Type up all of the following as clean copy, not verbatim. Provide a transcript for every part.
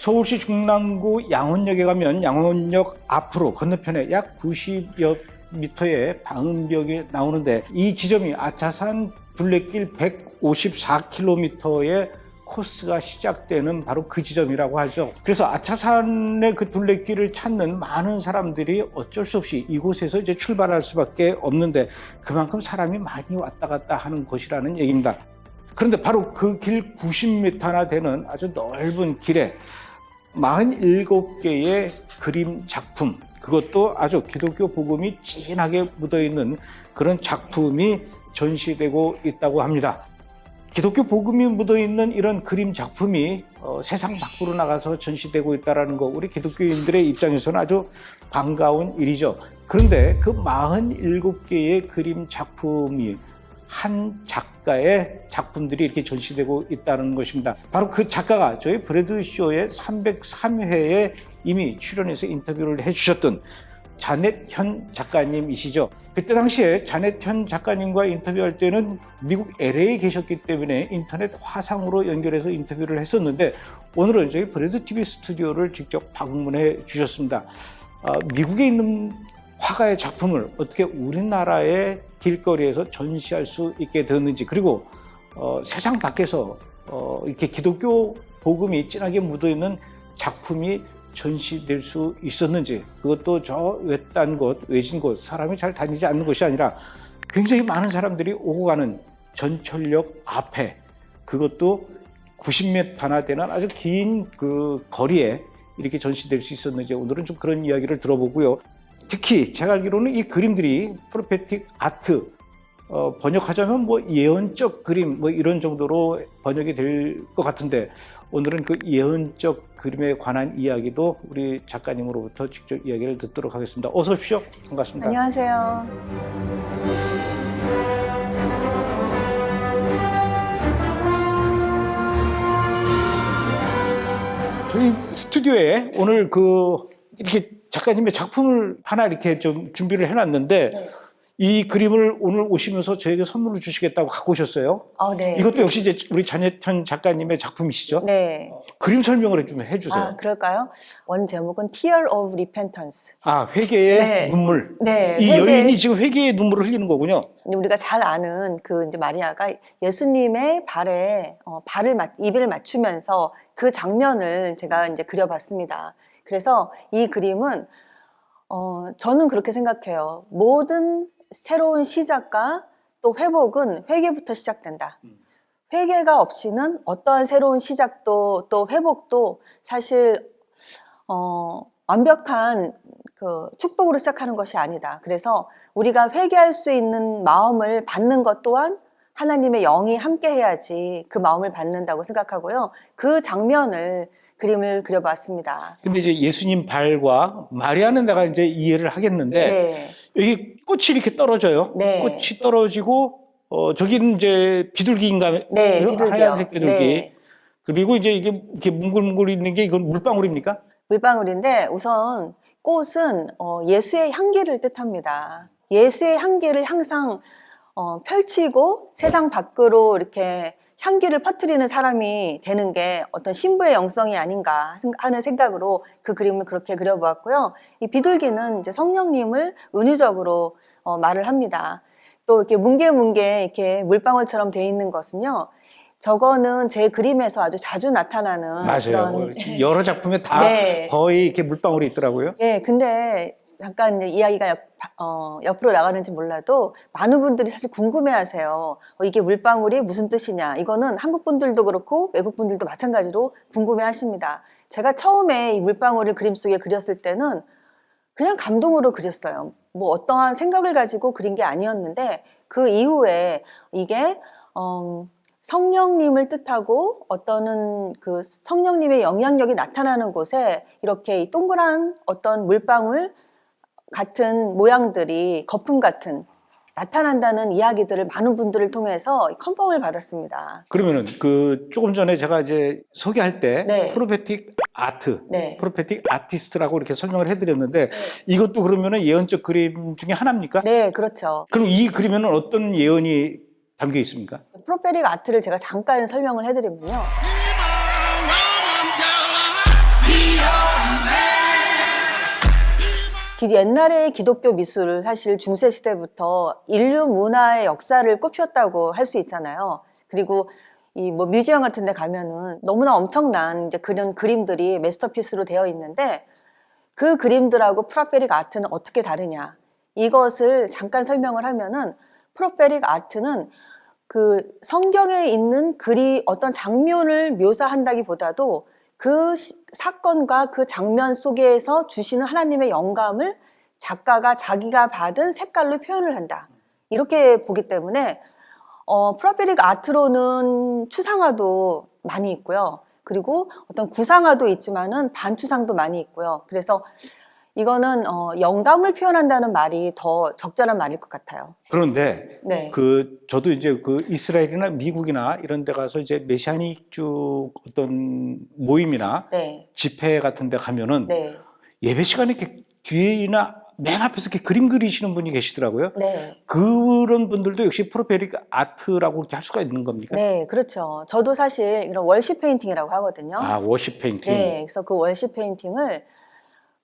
서울시 중랑구 양원역에 가면 양원역 앞으로 건너편에 약 90여 미터의 방음벽이 나오는데 이 지점이 아차산 둘레길 154km의 코스가 시작되는 바로 그 지점이라고 하죠. 그래서 아차산의 그 둘레길을 찾는 많은 사람들이 어쩔 수 없이 이곳에서 이제 출발할 수밖에 없는데 그만큼 사람이 많이 왔다 갔다 하는 곳이라는 얘기입니다. 그런데 바로 그 길 90m나 되는 아주 넓은 길에 47개의 그림 작품, 그것도 아주 기독교 복음이 진하게 묻어있는 그런 작품이 전시되고 있다고 합니다. 기독교 복음이 묻어있는 이런 그림 작품이 세상 밖으로 나가서 전시되고 있다는 거, 우리 기독교인들의 입장에서는 아주 반가운 일이죠. 그런데 그 47개의 그림 작품이 한 작가의 작품들이 이렇게 전시되고 있다는 것입니다. 바로 그 작가가 저희 브래드쇼의 303회에 이미 출연해서 인터뷰를 해주셨던 자넷현 작가님이시죠. 그때 당시에 자넷현 작가님과 인터뷰할 때는 미국 LA에 계셨기 때문에 인터넷 화상으로 연결해서 인터뷰를 했었는데 오늘은 저희 브래드 TV 스튜디오를 직접 방문해 주셨습니다. 미국에 있는 화가의 작품을 어떻게 우리나라의 길거리에서 전시할 수 있게 되었는지, 그리고 세상 밖에서 이렇게 기독교 복음이 진하게 묻어있는 작품이 전시될 수 있었는지, 그것도 저 외딴 곳, 외진 곳, 사람이 잘 다니지 않는 곳이 아니라 굉장히 많은 사람들이 오고 가는 전철역 앞에, 그것도 90m나 되는 아주 긴 그 거리에 이렇게 전시될 수 있었는지 오늘은 좀 그런 이야기를 들어보고요. 특히 제가 알기로는 이 그림들이 프로페틱 아트, 번역하자면 뭐 예언적 그림 뭐 이런 정도로 번역이 될 것 같은데 오늘은 그 예언적 그림에 관한 이야기도 우리 작가님으로부터 직접 이야기를 듣도록 하겠습니다. 어서 오십시오. 반갑습니다. 안녕하세요. 저희 스튜디오에 오늘 이렇게 작가님의 작품을 하나 이렇게 좀 준비를 해놨는데 네. 이 그림을 오늘 오시면서 저에게 선물을 주시겠다고 갖고 오셨어요. 네. 이것도 역시 이제 우리 자넷현 작가님의 작품이시죠? 네. 그림 설명을 좀 해주세요. 그럴까요? 원 제목은 Tear of Repentance. 회개의 네. 눈물. 네. 이 여인이 지금 회개의 눈물을 흘리는 거군요. 우리가 잘 아는 이제 마리아가 예수님의 발에 입을 맞추면서 그 장면을 제가 이제 그려봤습니다. 그래서 이 그림은 저는 그렇게 생각해요. 모든 새로운 시작과 또 회복은 회개부터 시작된다. 회개가 없이는 어떠한 새로운 시작도 또 회복도 사실 완벽한 그 축복으로 시작하는 것이 아니다. 그래서 우리가 회개할 수 있는 마음을 받는 것 또한 하나님의 영이 함께 해야지 그 마음을 받는다고 생각하고요. 그 장면을 그림을 그려봤습니다. 근데 이제 예수님 발과 마리아는 내가 이제 이해를 하겠는데 네. 여기 꽃이 이렇게 떨어져요. 네. 꽃이 떨어지고 저기는 이제 비둘기인가? 네, 비둘기요. 하얀색 비둘기. 네. 그리고 이제 이게 이렇게 뭉글뭉글 있는 게 이건 물방울입니까? 물방울인데 우선 꽃은 예수의 향기를 뜻합니다. 예수의 향기를 항상 펼치고 세상 밖으로 이렇게 향기를 퍼뜨리는 사람이 되는 게 어떤 신부의 영성이 아닌가 하는 생각으로 그 그림을 그렇게 그려보았고요. 이 비둘기는 이제 성령님을 은유적으로 말을 합니다. 또 이렇게 뭉게뭉게 이렇게 물방울처럼 되어 있는 것은요. 저거는 제 그림에서 아주 자주 나타나는 맞아요. 여러 작품에 다 네. 거의 이렇게 물방울이 있더라고요. 네, 근데 잠깐 이야기가 옆으로 나가는지 몰라도 많은 분들이 사실 궁금해하세요. 이게 물방울이 무슨 뜻이냐. 이거는 한국 분들도 그렇고 외국 분들도 마찬가지로 궁금해하십니다. 제가 처음에 이 물방울을 그림 속에 그렸을 때는 그냥 감동으로 그렸어요. 뭐 어떠한 생각을 가지고 그린 게 아니었는데 그 이후에 이게 성령님을 뜻하고 어떤 그 성령님의 영향력이 나타나는 곳에 이렇게 이 동그란 어떤 물방울 같은 모양들이 거품 같은 나타난다는 이야기들을 많은 분들을 통해서 컨펌을 받았습니다. 그러면은 조금 전에 제가 이제 소개할 때 네. 프로페틱 아트, 네. 프로페틱 아티스트라고 이렇게 설명을 해드렸는데 이것도 그러면은 예언적 그림 중에 하나입니까? 네, 그렇죠. 그럼 이 그림에는 어떤 예언이 담겨 있습니까? 프로페릭 아트를 제가 잠깐 설명을 해드리면요. 옛날의 기독교 미술을 사실 중세 시대부터 인류 문화의 역사를 꼽혔다고 할 수 있잖아요. 그리고 이 뭐 뮤지엄 같은 데 가면은 너무나 엄청난 이제 그런 그림들이 마스터피스로 되어 있는데 그 그림들하고 프로페릭 아트는 어떻게 다르냐? 이것을 잠깐 설명을 하면은 프로페릭 아트는 그 성경에 있는 글이 어떤 장면을 묘사한다기보다도 그 사건과 그 장면 속에서 주시는 하나님의 영감을 작가가 자기가 받은 색깔로 표현을 한다. 이렇게 보기 때문에 프로페릭 아트로는 추상화도 많이 있고요. 그리고 어떤 구상화도 있지만은 반추상도 많이 있고요. 그래서 이거는 영감을 표현한다는 말이 더 적절한 말일 것 같아요. 그런데 네. 저도 이제 그 이스라엘이나 미국이나 이런 데 가서 이제 메시아닉 쪽 어떤 모임이나 네. 집회 같은 데 가면은 네. 예배 시간에 이렇게 뒤에나 맨 앞에서 이렇게 그림 그리시는 분이 계시더라고요. 네. 그런 분들도 역시 프로페릭 아트라고 이렇게 할 수가 있는 겁니까? 네, 그렇죠. 저도 사실 이런 월십 페인팅이라고 하거든요. 아, 워십 페인팅. 네, 그래서 그 월십 페인팅을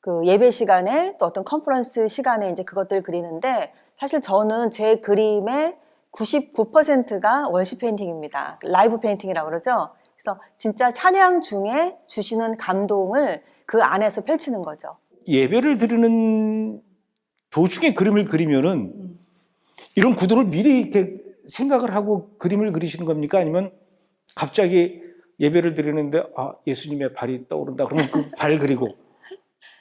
그 예배 시간에 또 어떤 컨퍼런스 시간에 이제 그것들을 그리는데 사실 저는 제 그림의 99%가 월십 페인팅입니다. 라이브 페인팅이라고 그러죠. 그래서 진짜 찬양 중에 주시는 감동을 그 안에서 펼치는 거죠. 예배를 드리는 도중에 그림을 그리면은 이런 구도를 미리 이렇게 생각을 하고 그림을 그리시는 겁니까? 아니면 갑자기 예배를 드리는데 아, 예수님의 발이 떠오른다 그러면 그 발 그리고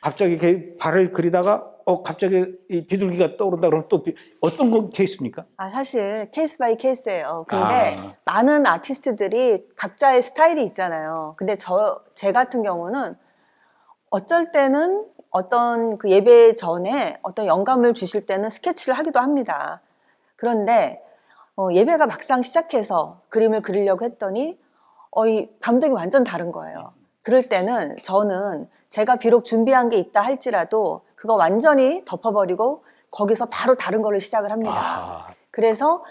갑자기 이렇게 발을 그리다가 갑자기 이 비둘기가 떠오른다 그러면 또 어떤 거 케이스입니까? 사실 케이스 바이 케이스예요. 근데 아. 많은 아티스트들이 각자의 스타일이 있잖아요. 근데 제 같은 경우는 어쩔 때는 어떤 그 예배 전에 어떤 영감을 주실 때는 스케치를 하기도 합니다. 그런데 예배가 막상 시작해서 그림을 그리려고 했더니 이 감독이 완전 다른 거예요. 그럴 때는 저는 제가 비록 준비한 게 있다 할지라도 그거 완전히 덮어버리고 거기서 바로 다른 걸로 시작을 합니다. 아. 그래서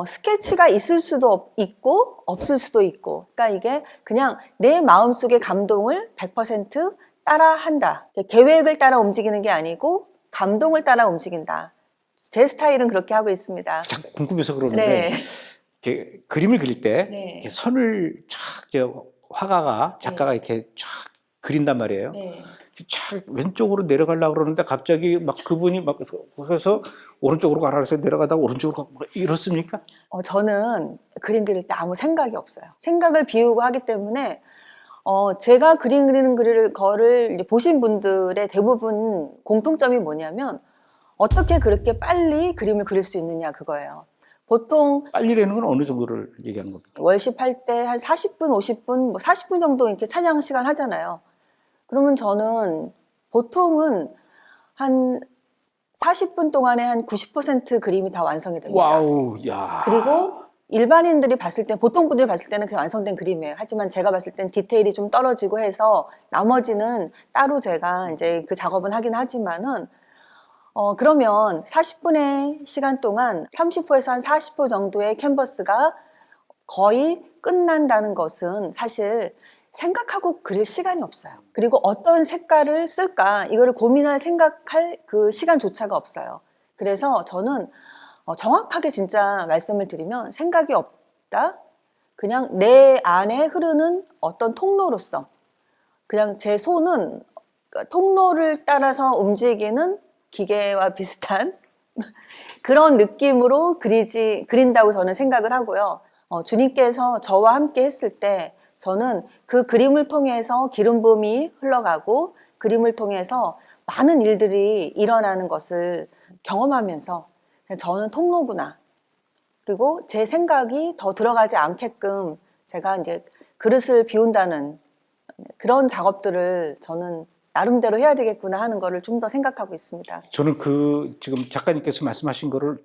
스케치가 있을 수도 있고 없을 수도 있고, 그러니까 이게 그냥 내 마음속의 감동을 100% 따라한다. 계획을 따라 움직이는 게 아니고 감동을 따라 움직인다. 제 스타일은 그렇게 하고 있습니다. 자꾸 궁금해서 그러는데 네. 이렇게 그림을 그릴 때 네. 이렇게 선을 쫙 이제 작가가 이렇게 쫙 그린단 말이에요. 네. 쫙 왼쪽으로 내려가려고 그러는데 갑자기 막 그분이 막 그래서 오른쪽으로 가라 해서 내려가다가 오른쪽으로 가고 이렇습니까? 저는 그림 그릴 때 아무 생각이 없어요. 생각을 비우고 하기 때문에 제가 그림 그리는 거를 보신 분들의 대부분 공통점이 뭐냐면 어떻게 그렇게 빨리 그림을 그릴 수 있느냐 그거예요. 보통 빨리라는 건 어느 정도를 얘기하는 겁니까? 월십 할 때 한 40분, 50분, 뭐 40분 정도 이렇게 찬양 시간 하잖아요. 그러면 저는 보통은 한 40분 동안에 한 90% 그림이 다 완성이 됩니다. 와우, 야. 그리고 일반인들이 봤을 때, 보통 분들이 봤을 때는 그냥 완성된 그림이에요. 하지만 제가 봤을 땐 디테일이 좀 떨어지고 해서 나머지는 따로 제가 이제 그 작업은 하긴 하지만은 그러면 40분의 시간 동안 30호에서 한 40호 정도의 캔버스가 거의 끝난다는 것은 사실 생각하고 그릴 시간이 없어요. 그리고 어떤 색깔을 쓸까 이거를 고민할 생각할 그 시간조차가 없어요. 그래서 저는 정확하게 진짜 말씀을 드리면 생각이 없다. 그냥 내 안에 흐르는 어떤 통로로서 그냥 제 손은 통로를 따라서 움직이는 기계와 비슷한 그런 느낌으로 그린다고 저는 생각을 하고요. 주님께서 저와 함께 했을 때 저는 그 그림을 통해서 기름 부음이 흘러가고 그림을 통해서 많은 일들이 일어나는 것을 경험하면서 저는 통로구나. 그리고 제 생각이 더 들어가지 않게끔 제가 이제 그릇을 비운다는 그런 작업들을 저는 나름대로 해야 되겠구나 하는 거를 좀 더 생각하고 있습니다. 저는 지금 작가님께서 말씀하신 거를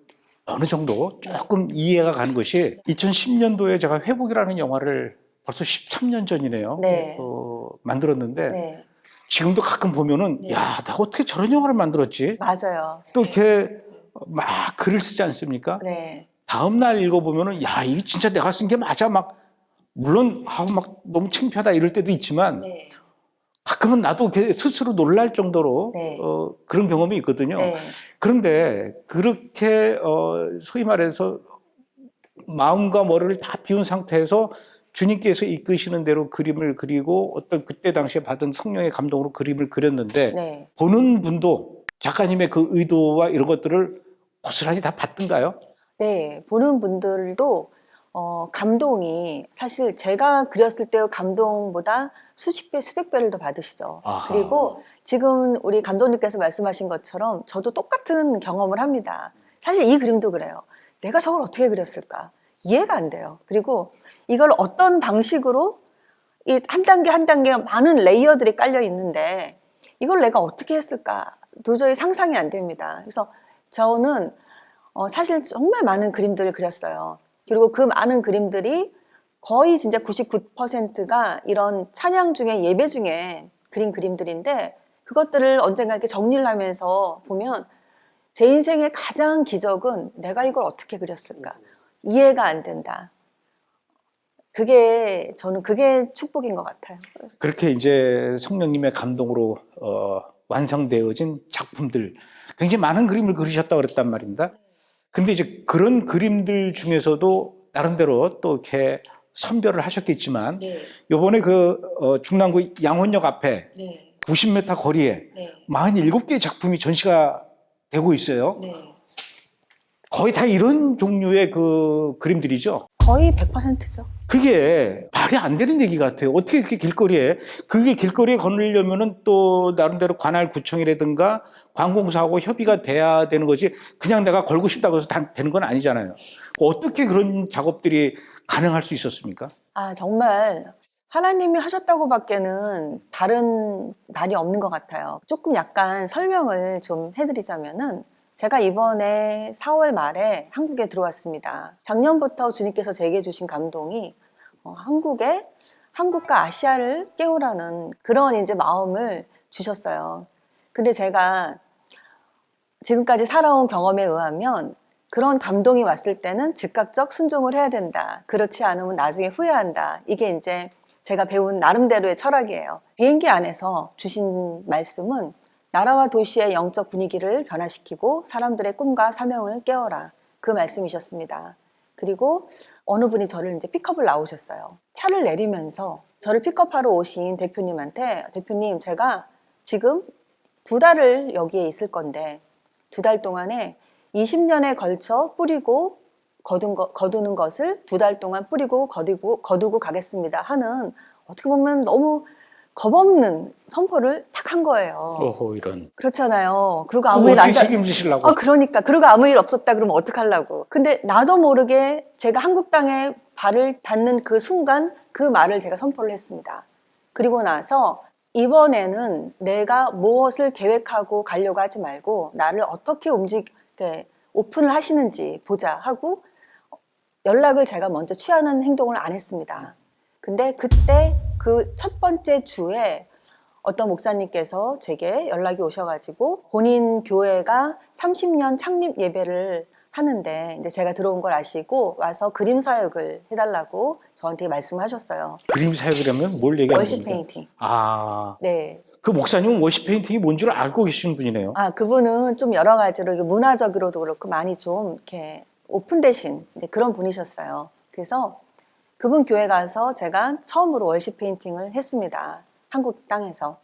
어느 정도 조금 이해가 가는 것이 2010년도에 제가 회복이라는 영화를 벌써 13년 전이네요. 네. 만들었는데 네. 지금도 가끔 보면은 네. 야, 나 어떻게 저런 영화를 만들었지? 맞아요. 또 이렇게 막 글을 쓰지 않습니까? 네. 다음 날 읽어보면은 야, 이게 진짜 내가 쓴 게 맞아. 막 물론 막 너무 창피하다 이럴 때도 있지만 네. 가끔은 나도 스스로 놀랄 정도로 네. 그런 경험이 있거든요. 네. 그런데 그렇게 소위 말해서 마음과 머리를 다 비운 상태에서 주님께서 이끄시는 대로 그림을 그리고 어떤 그때 당시에 받은 성령의 감동으로 그림을 그렸는데 네. 보는 분도 작가님의 그 의도와 이런 것들을 고스란히 다 받던가요? 네, 보는 분들도 감동이 사실 제가 그렸을 때의 감동보다 수십 배, 수백 배를 더 받으시죠. 아하. 그리고 지금 우리 감독님께서 말씀하신 것처럼 저도 똑같은 경험을 합니다. 사실 이 그림도 그래요. 내가 저걸 어떻게 그렸을까? 이해가 안 돼요. 그리고 이걸 어떤 방식으로 이 한 단계 한 단계 많은 레이어들이 깔려 있는데 이걸 내가 어떻게 했을까? 도저히 상상이 안 됩니다. 그래서 저는 사실 정말 많은 그림들을 그렸어요. 그리고 그 많은 그림들이 거의 진짜 99%가 이런 찬양 중에 예배 중에 그린 그림들인데 그것들을 언젠가 이렇게 정리를 하면서 보면 제 인생의 가장 기적은 내가 이걸 어떻게 그렸을까? 이해가 안 된다. 저는 그게 축복인 것 같아요. 그렇게 이제 성령님의 감동으로 완성되어진 작품들, 굉장히 많은 그림을 그리셨다고 그랬단 말입니다. 근데 이제 그런 그림들 중에서도 나름대로 또 이렇게 선별을 하셨겠지만, 요번에 중랑구 양혼역 앞에 90m 거리에 47개의 작품이 전시가 되고 있어요. 거의 다 이런 종류의 그 그림들이죠. 거의 100%죠. 그게 말이 안 되는 얘기 같아요. 어떻게 그렇게 그게 길거리에 거느리려면은 또 나름대로 관할 구청이라든가 관공서하고 협의가 돼야 되는 거지, 그냥 내가 걸고 싶다고 해서 다 되는 건 아니잖아요. 어떻게 그런 작업들이 가능할 수 있었습니까? 아, 정말 하나님이 하셨다고 밖에는 다른 말이 없는 것 같아요. 조금 약간 설명을 좀 해드리자면은 제가 이번에 4월 말에 한국에 들어왔습니다. 작년부터 주님께서 제게 주신 감동이 한국과 아시아를 깨우라는 그런 이제 마음을 주셨어요. 근데 제가 지금까지 살아온 경험에 의하면 그런 감동이 왔을 때는 즉각적 순종을 해야 된다. 그렇지 않으면 나중에 후회한다. 이게 이제 제가 배운 나름대로의 철학이에요. 비행기 안에서 주신 말씀은 나라와 도시의 영적 분위기를 변화시키고 사람들의 꿈과 사명을 깨워라. 그 말씀이셨습니다. 그리고 어느 분이 저를 이제 픽업을 나오셨어요. 차를 내리면서 저를 픽업하러 오신 대표님한테, 대표님, 제가 지금 2달을 여기에 있을 건데 2달 동안에 20년에 걸쳐 뿌리고 거두는 것을 2달 동안 뿌리고 거두고 가겠습니다 하는, 어떻게 보면 너무 겁없는 선포를 딱 한 거예요. 오호, 이런. 그렇잖아요. 그리고 아무 일 어떻게 안 책임지시려고? 그러니까 그리고 아무 일 없었다 그러면 어떡하려고. 근데 나도 모르게 제가 한국 땅에 발을 닫는 그 순간 그 말을 제가 선포를 했습니다. 그리고 나서 이번에는 내가 무엇을 계획하고 가려고 하지 말고 나를 어떻게 오픈을 하시는지 보자 하고 연락을 제가 먼저 취하는 행동을 안 했습니다. 근데 그때 그 첫 번째 주에 어떤 목사님께서 제게 연락이 오셔가지고 본인 교회가 30년 창립 예배를 하는데 이제 제가 들어온 걸 아시고 와서 그림 사역을 해달라고 저한테 말씀하셨어요. 그림 사역이라면 뭘 얘기하는 월십 겁니까? 페인팅. 아, 네. 그 목사님은 워십 페인팅이 뭔 줄 알고 계시는 분이네요. 아, 그분은 좀 여러 가지로 문화적으로도 그렇고 많이 좀 이렇게 오픈되신 그런 분이셨어요. 그래서 그분 교회 가서 제가 처음으로 월십 페인팅을 했습니다. 한국 땅에서.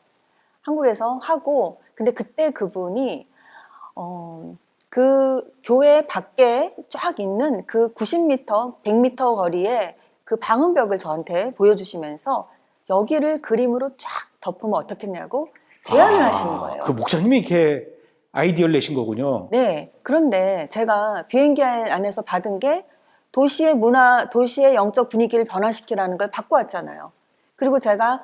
한국에서 하고, 근데 그때 그분이 그 교회 밖에 쫙 있는 그 90m, 100m 거리에 그 방음벽을 저한테 보여주시면서 여기를 그림으로 쫙 덮으면 어떻겠냐고 제안을 하시는 거예요. 그 목사님이 이렇게 아이디어를 내신 거군요. 네. 그런데 제가 비행기 안에서 받은 게 도시의 문화, 도시의 영적 분위기를 변화시키라는 걸 받고 왔잖아요. 그리고 제가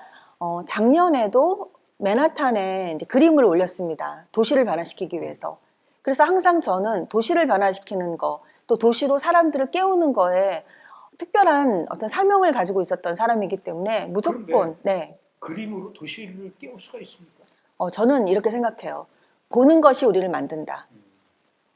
작년에도 맨하탄에 이제 그림을 올렸습니다. 도시를 변화시키기 위해서. 그래서 항상 저는 도시를 변화시키는 거, 또 도시로 사람들을 깨우는 거에 특별한 어떤 사명을 가지고 있었던 사람이기 때문에 무조건, 네. 그림으로 도시를 깨울 수가 있습니까? 저는 이렇게 생각해요. 보는 것이 우리를 만든다.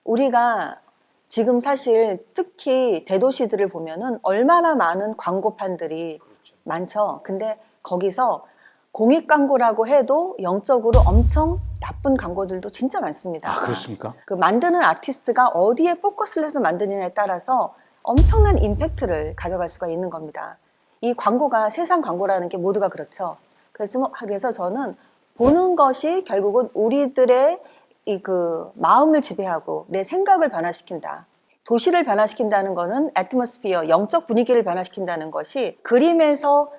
우리가 지금 사실 특히 대도시들을 보면은 얼마나 많은 광고판들이 많죠. 근데 거기서 공익 광고라고 해도 영적으로 엄청 나쁜 광고들도 진짜 많습니다. 아, 그렇습니까? 그 만드는 아티스트가 어디에 포커스를 해서 만드느냐에 따라서 엄청난 임팩트를 가져갈 수가 있는 겁니다. 이 광고가 세상 광고라는 게 모두가 그렇죠. 그래서 저는 보는 것이 결국은 우리들의 이 그 마음을 지배하고 내 생각을 변화시킨다. 도시를 변화시킨다는 거는 애트모스피어, 영적 분위기를 변화시킨다는 것이 그림에서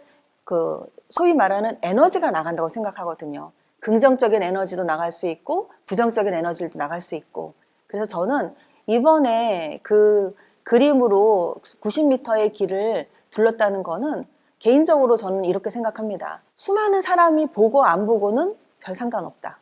그 소위 말하는 에너지가 나간다고 생각하거든요. 긍정적인 에너지도 나갈 수 있고 부정적인 에너지도 나갈 수 있고. 그래서 저는 이번에 그 그림으로 90m의 길을 둘렀다는 거는 개인적으로 저는 이렇게 생각합니다. 수많은 사람이 보고 안 보고는 별 상관없다.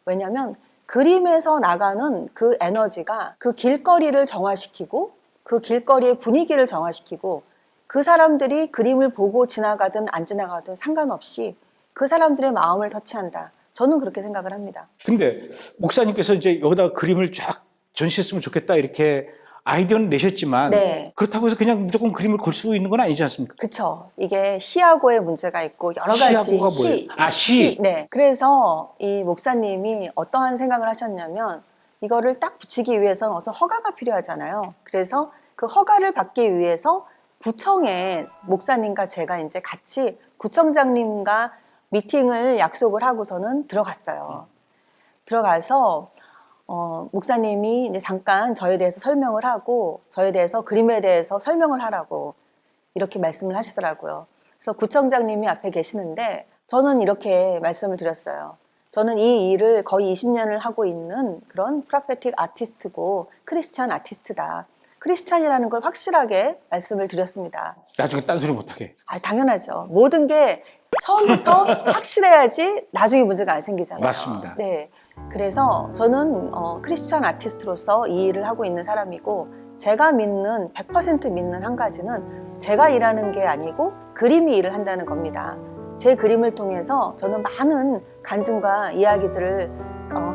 왜냐하면 그림에서 나가는 그 에너지가 그 길거리를 정화시키고 그 길거리의 분위기를 정화시키고 그 사람들이 그림을 보고 지나가든 안 지나가든 상관없이 그 사람들의 마음을 터치한다. 저는 그렇게 생각을 합니다. 근데 목사님께서 이제 여기다 그림을 쫙 전시했으면 좋겠다 이렇게 아이디어는 내셨지만 네. 그렇다고 해서 그냥 무조건 그림을 걸 수 있는 건 아니지 않습니까? 그쵸. 이게 시하고의 문제가 있고 여러 가지. 시하고가 뭐예요? 아, 시. 네. 그래서 이 목사님이 어떠한 생각을 하셨냐면 이거를 딱 붙이기 위해서는 어떤 허가가 필요하잖아요. 그래서 그 허가를 받기 위해서 구청에 목사님과 제가 이제 같이 구청장님과 미팅을 약속을 하고서는 들어갔어요. 들어가서 목사님이 이제 잠깐 저에 대해서 설명을 하고 저에 대해서 그림에 대해서 설명을 하라고 이렇게 말씀을 하시더라고요. 그래서 구청장님이 앞에 계시는데 저는 이렇게 말씀을 드렸어요. 저는 이 일을 거의 20년을 하고 있는 그런 프로페틱 아티스트고 크리스찬 아티스트다. 크리스찬이라는 걸 확실하게 말씀을 드렸습니다. 나중에 딴소리 못하게. 아, 당연하죠. 모든 게 처음부터 확실해야지 나중에 문제가 안 생기잖아요. 맞습니다. 네. 그래서 저는 크리스찬 아티스트로서 이 일을 하고 있는 사람이고 제가 믿는 100% 믿는 한 가지는 제가 일하는 게 아니고 그림이 일을 한다는 겁니다. 제 그림을 통해서 저는 많은 간증과 이야기들을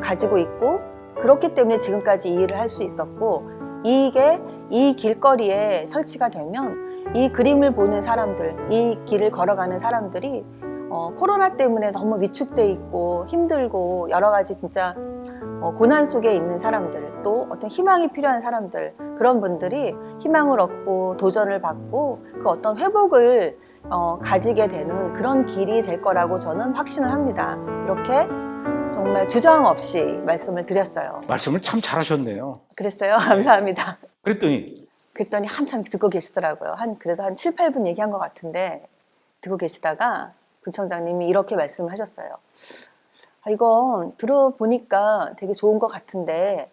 가지고 있고 그렇기 때문에 지금까지 이 일을 할 수 있었고 이게 이 길거리에 설치가 되면 이 그림을 보는 사람들, 이 길을 걸어가는 사람들이 코로나 때문에 너무 위축돼 있고 힘들고 여러 가지 진짜 고난 속에 있는 사람들, 또 어떤 희망이 필요한 사람들, 그런 분들이 희망을 얻고 도전을 받고 그 어떤 회복을 가지게 되는 그런 길이 될 거라고 저는 확신을 합니다. 이렇게 정말 주저함 없이 말씀을 드렸어요. 말씀을 참 잘하셨네요. 그랬어요? 감사합니다. 그랬더니 한참 듣고 계시더라고요. 그래도 한 7, 8분 얘기한 것 같은데 듣고 계시다가 구청장님이 이렇게 말씀을 하셨어요. 이건 들어보니까 되게 좋은 것 같은데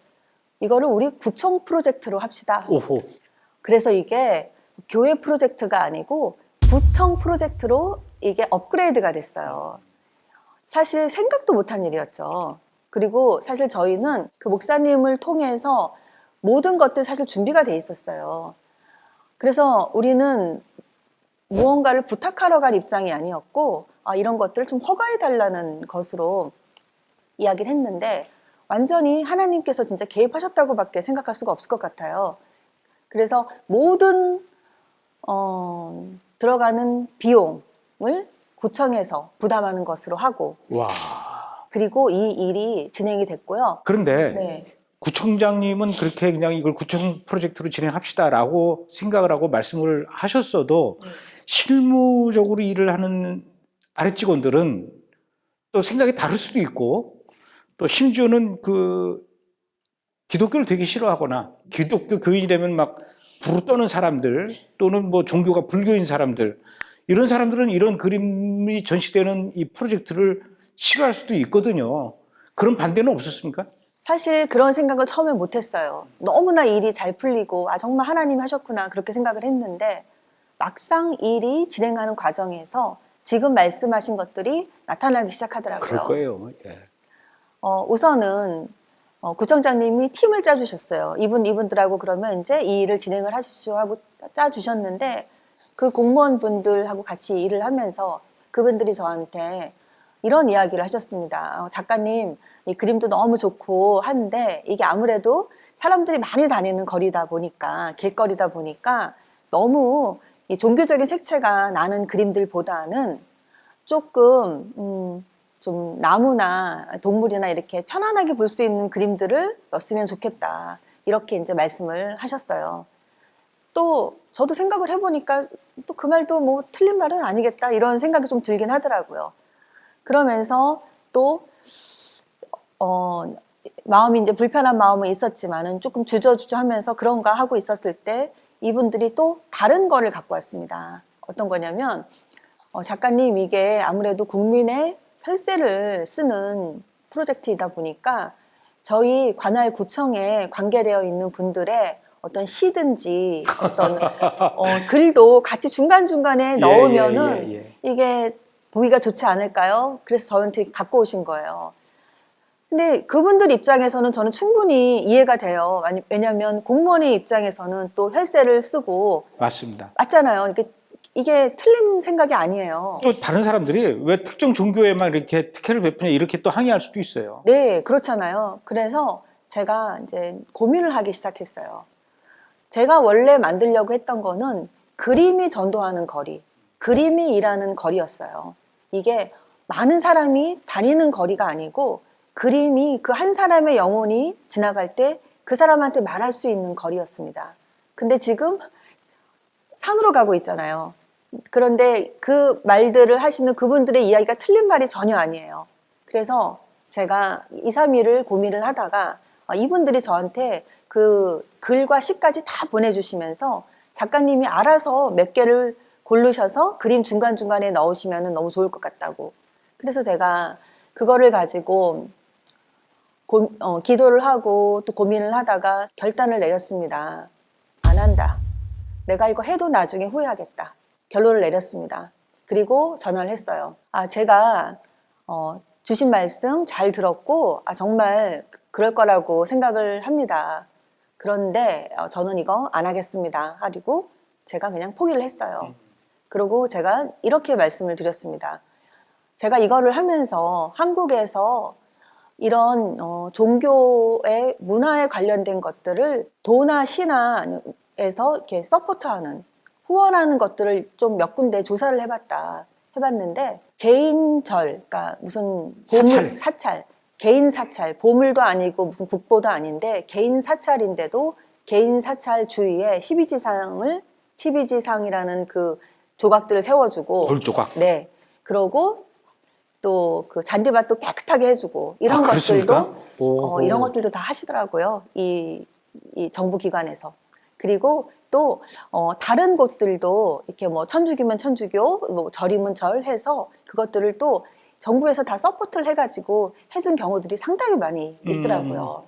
이거를 우리 구청 프로젝트로 합시다. 오호. 그래서 이게 교회 프로젝트가 아니고 구청 프로젝트로 이게 업그레이드가 됐어요. 사실 생각도 못한 일이었죠. 그리고 사실 저희는 그 목사님을 통해서 모든 것들 사실 준비가 돼 있었어요. 그래서 우리는 무언가를 부탁하러 갈 입장이 아니었고 이런 것들을 좀 허가해 달라는 것으로 이야기를 했는데 완전히 하나님께서 진짜 개입하셨다고밖에 생각할 수가 없을 것 같아요. 그래서 모든 들어가는 비용을 구청에서 부담하는 것으로 하고 와. 그리고 이 일이 진행이 됐고요. 그런데 네. 구청장님은 그렇게 그냥 이걸 구청 프로젝트로 진행합시다라고 생각을 하고 말씀을 하셨어도 실무적으로 일을 하는 아랫직원들은 또 생각이 다를 수도 있고 또 심지어는 그 기독교를 되게 싫어하거나 기독교 교인이라면 막 부르 떠는 사람들 또는 뭐 종교가 불교인 사람들 이런 사람들은 이런 그림이 전시되는 이 프로젝트를 싫어할 수도 있거든요. 그런 반대는 없었습니까? 사실 그런 생각을 처음에 못했어요. 너무나 일이 잘 풀리고 정말 하나님이 하셨구나 그렇게 생각을 했는데 막상 일이 진행하는 과정에서 지금 말씀하신 것들이 나타나기 시작하더라고요. 그럴 거예요. 예. 우선은 구청장님이 팀을 짜주셨어요. 이분들하고 그러면 이제 이 일을 진행을 하십시오 하고 짜주셨는데 그 공무원분들하고 같이 일을 하면서 그분들이 저한테 이런 이야기를 하셨습니다. 작가님, 이 그림도 너무 좋고 한데 이게 아무래도 사람들이 많이 다니는 거리다 보니까 길거리다 보니까 너무 이 종교적인 색채가 나는 그림들보다는 조금 좀 나무나 동물이나 이렇게 편안하게 볼 수 있는 그림들을 넣었으면 좋겠다. 이렇게 이제 말씀을 하셨어요. 또 저도 생각을 해보니까 또 그 말도 뭐 틀린 말은 아니겠다 이런 생각이 좀 들긴 하더라고요. 그러면서 또 마음이 이제 불편한 마음은 있었지만은 조금 주저주저하면서 그런가 하고 있었을 때 이분들이 또 다른 거를 갖고 왔습니다. 어떤 거냐면 작가님 이게 아무래도 국민의 혈세를 쓰는 프로젝트이다 보니까 저희 관할 구청에 관계되어 있는 분들의 어떤 시든지 어떤 글도 같이 중간중간에 넣으면은 이게 보기가 좋지 않을까요? 그래서 저한테 갖고 오신 거예요. 근데 그분들 입장에서는 저는 충분히 이해가 돼요. 왜냐하면 공무원의 입장에서는 또 혈세를 쓰고 맞습니다. 맞잖아요. 이게 틀린 생각이 아니에요. 또 다른 사람들이 왜 특정 종교에만 이렇게 특혜를 베푸냐 이렇게 또 항의할 수도 있어요. 네, 그렇잖아요. 그래서 제가 이제 고민을 하기 시작했어요. 제가 원래 만들려고 했던 거는 그림이 전도하는 거리, 그림이 일하는 거리였어요. 이게 많은 사람이 다니는 거리가 아니고 그림이 그 한 사람의 영혼이 지나갈 때 그 사람한테 말할 수 있는 거리였습니다. 근데 지금 산으로 가고 있잖아요. 그런데 그 말들을 하시는 그분들의 이야기가 틀린 말이 전혀 아니에요. 그래서 제가 2, 3일을 고민을 하다가 이분들이 저한테 그 글과 시까지 다 보내주시면서 작가님이 알아서 몇 개를 고르셔서 그림 중간중간에 넣으시면 너무 좋을 것 같다고. 그래서 제가 그거를 가지고 기도를 하고 또 고민을 하다가 결단을 내렸습니다. 안 한다. 내가 이거 해도 나중에 후회하겠다. 결론을 내렸습니다. 그리고 전화를 했어요. 제가 주신 말씀 잘 들었고 정말 그럴 거라고 생각을 합니다. 그런데 저는 이거 안 하겠습니다. 하고 제가 그냥 포기를 했어요. 그리고 제가 이렇게 말씀을 드렸습니다. 제가 이거를 하면서 한국에서 이런 종교의 문화에 관련된 것들을 도나 신화에서 이렇게 서포트하는 후원하는 것들을 좀 몇 군데 조사를 해봤는데 개인절, 그러니까 무슨 사찰, 개인 사찰, 보물도 아니고 무슨 국보도 아닌데 개인 사찰인데도 개인 사찰 주위에 12지상이라는 그 조각들을 세워주고 돌조각. 네, 그러고 또 그 잔디밭도 깨끗하게 해주고 이런 것들도 이런 것들도 다 하시더라고요. 이 정부 기관에서. 그리고 또 다른 곳들도 이렇게 뭐 천주교면 천주교, 뭐 절이면 절 해서 그것들을 또 정부에서 다 서포트를 해가지고 해준 경우들이 상당히 많이 있더라고요.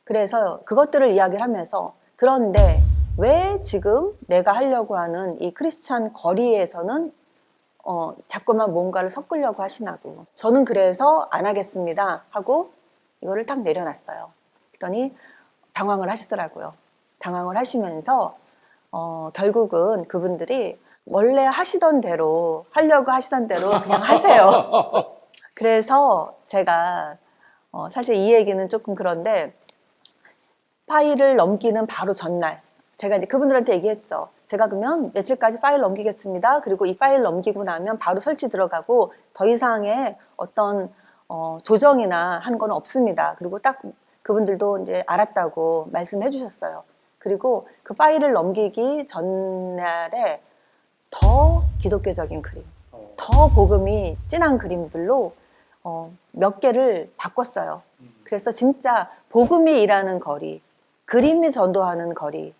그래서 그것들을 이야기를 하면서 그런데 왜 지금 내가 하려고 하는 이 크리스찬 거리에서는 자꾸만 뭔가를 섞으려고 하시나고. 저는 그래서 안 하겠습니다 하고 이거를 딱 내려놨어요. 그랬더니 당황을 하시더라고요. 당황을 하시면서 결국은 그분들이 원래 하시던 대로 하려고 하시던 대로 그냥 하세요. 그래서 제가 사실 이 얘기는 조금 그런데 파일을 넘기는 바로 전날 제가 이제 그분들한테 얘기했죠. 제가 그러면 며칠까지 파일 넘기겠습니다. 그리고 이 파일 넘기고 나면 바로 설치 들어가고 더 이상의 어떤 조정이나 하는 건 없습니다. 그리고 딱 그분들도 이제 알았다고 말씀해 주셨어요. 그리고 그 파일을 넘기기 전날에 더 기독교적인 그림, 더 복음이 진한 그림들로 몇 개를 바꿨어요. 그래서 진짜 복음이 일하는 거리, 그림이 전도하는 거리,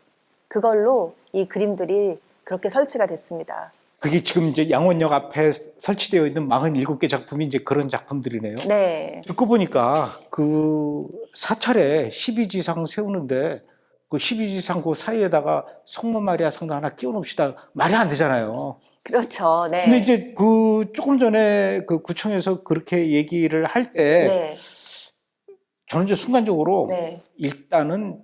그걸로 이 그림들이 그렇게 설치가 됐습니다. 그게 지금 이제 양원역 앞에 설치되어 있는 47개 작품이 이제 그런 작품들이네요. 네. 듣고 보니까 그 사찰에 12지상 세우는데 그 12지상 그 사이에다가 성모 마리아 성당 하나 끼워 놓읍시다. 말이 안 되잖아요. 그렇죠. 네. 근데 이제 그 조금 전에 그 구청에서 그렇게 얘기를 할 때 네. 저는 이제 순간적으로 네. 일단은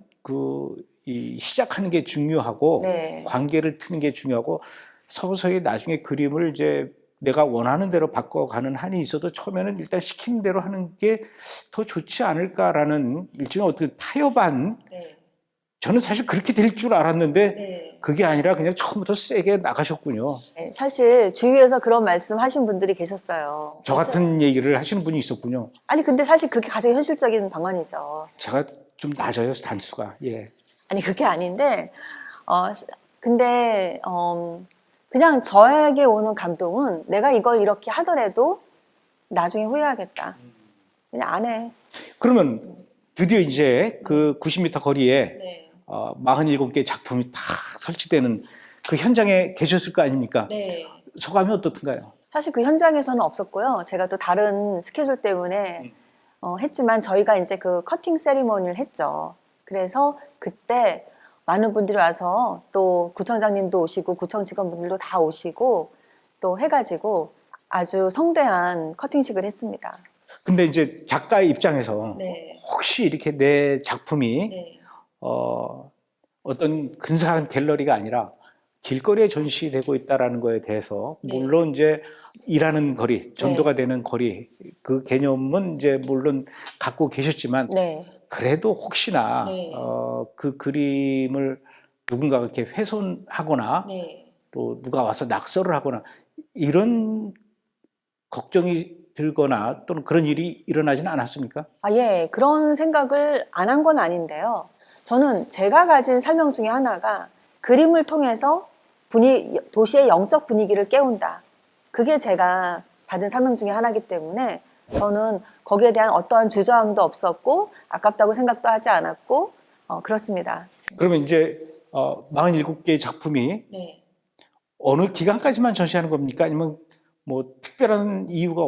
이 시작하는 게 중요하고 네. 관계를 트는 게 중요하고 서서히 나중에 그림을 이제 내가 원하는 대로 바꿔가는 한이 있어도 처음에는 일단 시키는 대로 하는 게 더 좋지 않을까라는 일종의 어떤 타협한 네. 저는 사실 그렇게 될 줄 알았는데 네. 그게 아니라 그냥 처음부터 세게 나가셨군요. 네, 사실 주위에서 그런 말씀 하신 분들이 계셨어요. 저 같은 얘기를 하시는 분이 있었군요. 아니 근데 사실 그게 가장 현실적인 방안이죠. 제가 좀 낮아요, 단수가. 예. 아니 그게 아닌데 근데 그냥 저에게 오는 감동은 내가 이걸 이렇게 하더라도 나중에 후회하겠다. 그냥 안 해. 그러면 드디어 이제 그 90m 거리에 네. 47개 작품이 다 설치되는 그 현장에 계셨을 거 아닙니까? 네. 소감이 어떻던가요? 사실 그 현장에서는 없었고요. 제가 또 다른 스케줄 때문에 했지만 저희가 이제 그 커팅 세리머니를 했죠. 그래서 그때 많은 분들이 와서 또 구청장님도 오시고 구청 직원분들도 다 오시고 또 해가지고 아주 성대한 커팅식을 했습니다. 근데 이제 작가 입장에서 네. 혹시 이렇게 내 작품이 네. 어떤 근사한 갤러리가 아니라 길거리에 전시되고 있다라는 거에 대해서 네. 물론 이제 일하는 거리, 전도가 되는 거리 그 개념은 이제 물론 갖고 계셨지만 네. 그래도 혹시나 네. 그 그림을 누군가가 이렇게 훼손하거나 네. 또 누가 와서 낙서를 하거나 이런 걱정이 들거나 또는 그런 일이 일어나지는 않았습니까? 예. 그런 생각을 안 한 건 아닌데요. 저는 제가 가진 설명 중에 하나가 그림을 통해서 도시의 영적 분위기를 깨운다. 그게 제가 받은 사명 중에 하나이기 때문에 저는 거기에 대한 어떠한 주저함도 없었고 아깝다고 생각도 하지 않았고 그렇습니다. 그러면 이제 47개의 작품이 네. 어느 기간까지만 전시하는 겁니까? 아니면 뭐 특별한 이유가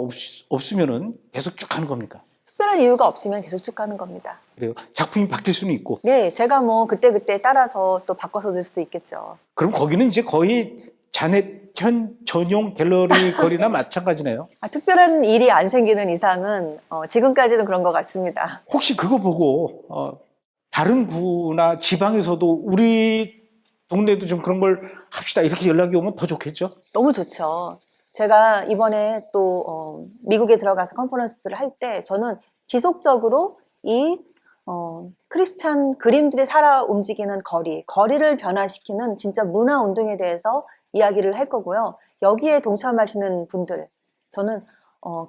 없으면은 계속 쭉 하는 겁니까? 특별한 이유가 없으면 계속 쭉 가는 겁니다. 그래요. 작품이 바뀔 수는 있고. 네, 제가 뭐 그때그때 따라서 또 바꿔서 들 수도 있겠죠. 그럼 거기는 이제 거의 자넷현 전용 갤러리 거리나 마찬가지네요. 특별한 일이 안 생기는 이상은 지금까지는 그런 것 같습니다. 혹시 그거 보고 다른 구나 지방에서도 우리 동네도 좀 그런 걸 합시다 이렇게 연락이 오면 더 좋겠죠? 너무 좋죠. 제가 이번에 또 미국에 들어가서 컨퍼런스를 할 때 저는 지속적으로 이 크리스찬 그림들이 살아 움직이는 거리를 변화시키는 진짜 문화 운동에 대해서 이야기를 할 거고요. 여기에 동참하시는 분들, 저는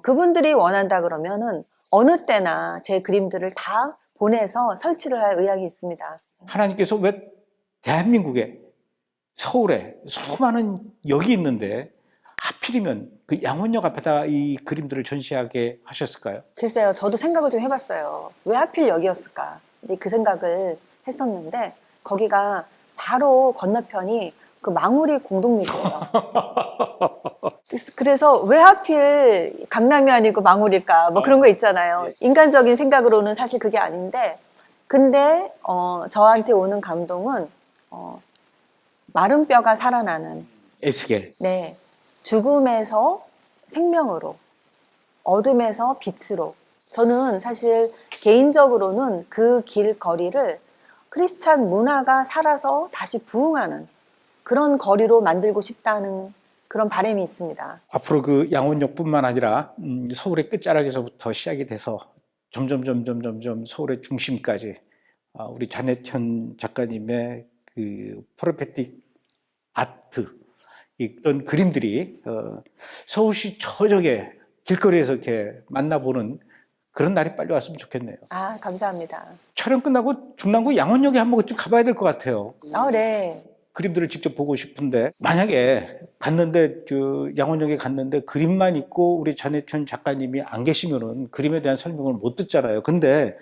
그분들이 원한다 그러면은 어느 때나 제 그림들을 다 보내서 설치를 할 의향이 있습니다. 하나님께서 왜 대한민국에 서울에 수많은 역이 있는데 하필이면 그 양원역 앞에다 이 그림들을 전시하게 하셨을까요? 글쎄요, 저도 생각을 좀 해봤어요. 왜 하필 여기였을까? 근데 그 생각을 했었는데 거기가 바로 건너편이 그 망우리 공동묘지예요. 그래서 왜 하필 강남이 아니고 망우리일까? 뭐 그런 거 있잖아요. 인간적인 생각으로는 사실 그게 아닌데, 근데 저한테 오는 감동은 마른 뼈가 살아나는. 에스겔. 네, 죽음에서 생명으로, 어둠에서 빛으로. 저는 사실 개인적으로는 그 길거리를 크리스찬 문화가 살아서 다시 부흥하는 그런 거리로 만들고 싶다는 그런 바람이 있습니다. 앞으로 그 양원역뿐만 아니라 서울의 끝자락에서부터 시작이 돼서 점점 서울의 중심까지 우리 자넷현 작가님의 그 프로페틱 아트 이런 그림들이 서울시 저녁에 길거리에서 이렇게 만나보는 그런 날이 빨리 왔으면 좋겠네요. 감사합니다. 촬영 끝나고 중랑구 양원역에 한 번쯤 가봐야 될 것 같아요. 네. 그림들을 직접 보고 싶은데 만약에 갔는데 양원역에 갔는데 그림만 있고 우리 자넷현 작가님이 안 계시면은 그림에 대한 설명을 못 듣잖아요. 근데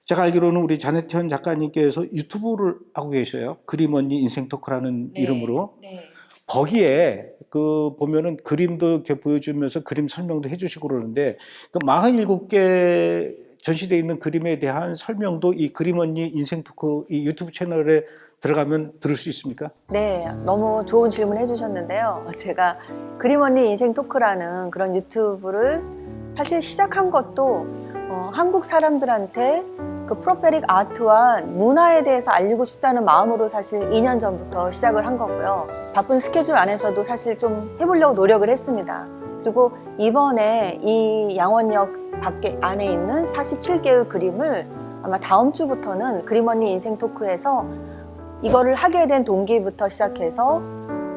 제가 알기로는 우리 자넷현 작가님께서 유튜브를 하고 계셔요. 그림 언니 인생 토크라는 이름으로. 네. 거기에 그 보면은 그림도 이렇게 보여주면서 그림 설명도 해주시고 그러는데 그 47개 전시되어 있는 그림에 대한 설명도 이 그림 언니 인생 토크 이 유튜브 채널에 들어가면 들을 수 있습니까? 네, 너무 좋은 질문 해주셨는데요. 제가 그림 언니 인생 토크라는 그런 유튜브를 사실 시작한 것도 한국 사람들한테 그 프로페릭 아트와 문화에 대해서 알리고 싶다는 마음으로 사실 2년 전부터 시작을 한 거고요. 바쁜 스케줄 안에서도 사실 좀 해보려고 노력을 했습니다. 그리고 이번에 이 양원역 밖에 안에 있는 47개의 그림을 아마 다음 주부터는 그림 언니 인생 토크에서 이거를 하게 된 동기부터 시작해서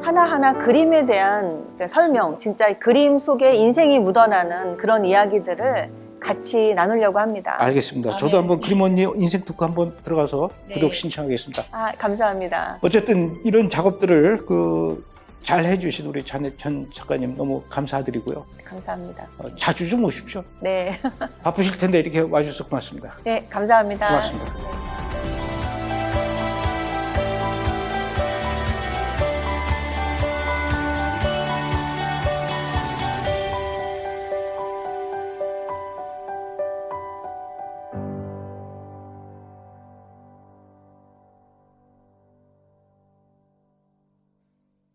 하나하나 그림에 대한 설명, 진짜 그림 속에 인생이 묻어나는 그런 이야기들을 같이 나누려고 합니다. 알겠습니다. 아, 저도 네. 한번 그림 언니 인생 토크 한번 들어가서 네. 구독 신청하겠습니다. 아, 감사합니다. 어쨌든 이런 작업들을 잘 해주신 우리 잔해 전 작가님 너무 감사드리고요. 감사합니다. 자주 좀 오십시오. 네. 바쁘실 텐데 이렇게 와주셔서 고맙습니다. 네, 감사합니다. 고맙습니다. 네.